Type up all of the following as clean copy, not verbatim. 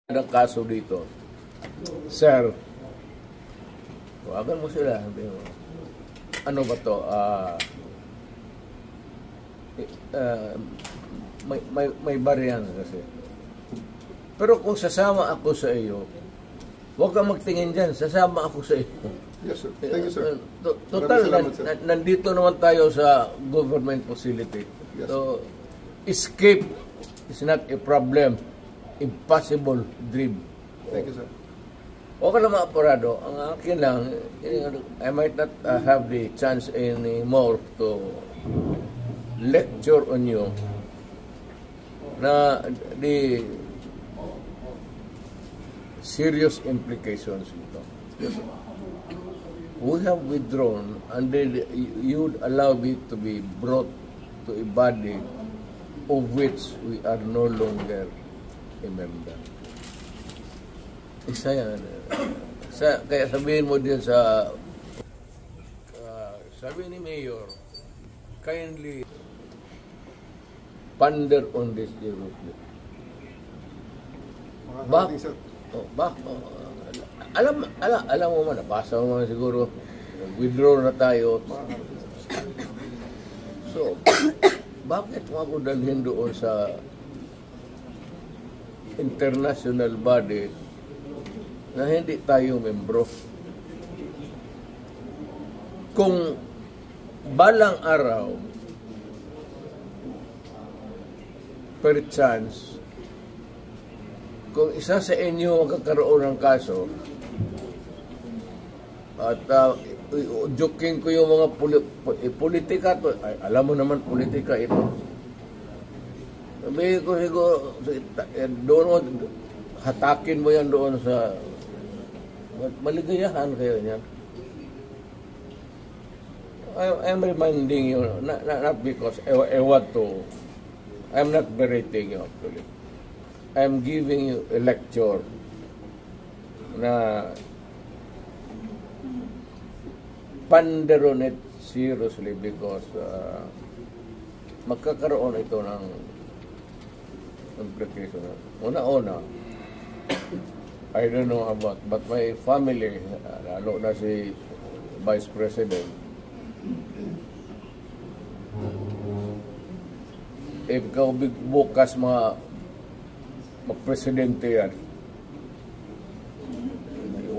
ng kaso dito, sir, tawagan mo sila. Ano ba to? May variance kasi. Pero kung sasama ako sa iyo, huwag kang magtingin dyan, sasama ako sa iyo. Yes, sir. Thank you, sir. Total, nandito naman tayo sa government facility. Yes. So, escape is not a problem. Impossible dream. Thank you, sir. Okay naman, apurado. Ang akin lang, I might not have the chance anymore to lecture on you na the serious implications ito. We have withdrawn and then you would allow me to be brought to a body of which we are no longer a member. Isa yan. Kaya sabihin mo din sa sabi ni Mayor, kindly ponder on this seriously. Alam mo man, nabasa mo man siguro, withdraw na tayo. So, bakit mo ako dalhin doon sa international body na hindi tayo membro? Kung balang araw, per chance, kung isa sa inyo magkakaroon ng kaso, at joking ko yung mga politika to, alam mo naman politika ito. Sabihin ko siguro, doon hatakin mo yan doon sa maligayahan kayo niyan. I'm reminding you, not because I want to, I'm not berating you actually. I'm giving you a lecture na ponder on it seriously because magkakaroon ito ng implication. Una-una, I don't know about, but my family, lalo na si Vice President, if ikaw bukas mag-presidente yan,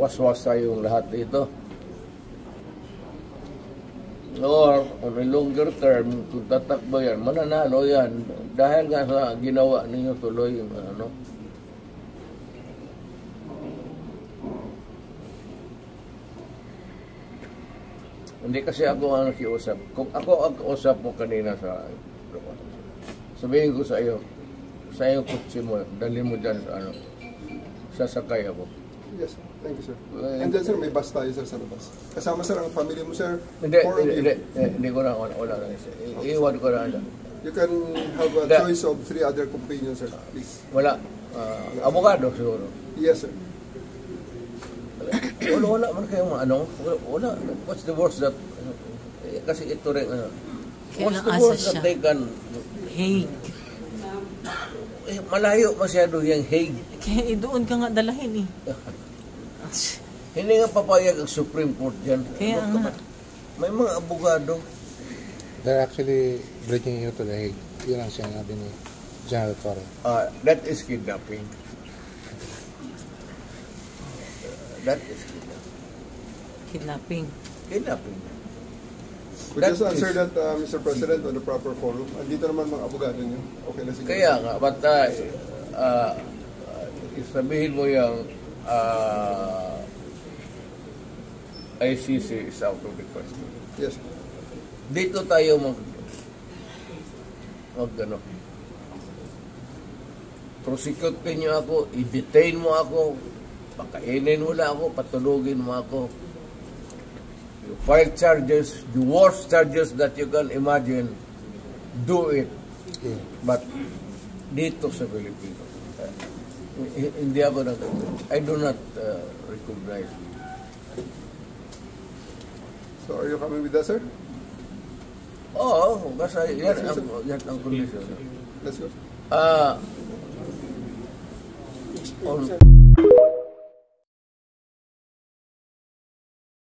waswas tayong lahat dito. Or, on a longer term, kung tatakbo yan, mananalo yan. Dahil nga sa ginawa ninyo tuloy yung ano. Hindi kasi ako ang nakiusap. Kung ako ang kausap mo kanina sa sabihin ko sa iyo kutsi mo, dalhin mo dyan sa ano, sasakay ako. Yes, sir. Thank you, sir. And then, sir, may bus tayo, sir, sa labas. Kasama, sir, ang family mo, sir. Hindi ko na, wala na. Iiwan ko na. You can have a choice of 3 other companions, sir, please. Wala. Abogado, siguro. Yes, sir. Wala man kayong ano. Wala. What's the worst that, kasi ito rin, what's the worst that they can, Hague. Malayo masyado yung Hague. Kaya doon ka nga dalahin eh. Hindi nga papayag ang Supreme Court dyan. Kaya nga. May mga abogado. They're actually bringing you to the Hague. Yun ang sinabi ni General Torre. That is kidnapping. That is Kidnapping. kidnapping. We just answer that, Mr. President, on the proper forum. Andito naman mga abogado niyo. Okay na siguro. Kaya nga, but sabihin mo yung ICC is out of the question. Yes. Dito tayo ano, prosecute niyo ako, i-detain mo ako, pakainin mo lang ako, patulugin mo ako. You file charges, the worst charges that you can imagine, do it. Yeah. But dito sa Pilipinas, hindi ako I do not recognize you. So, are you coming with us, sir? Oo, basta yan ang condition. Let's go. on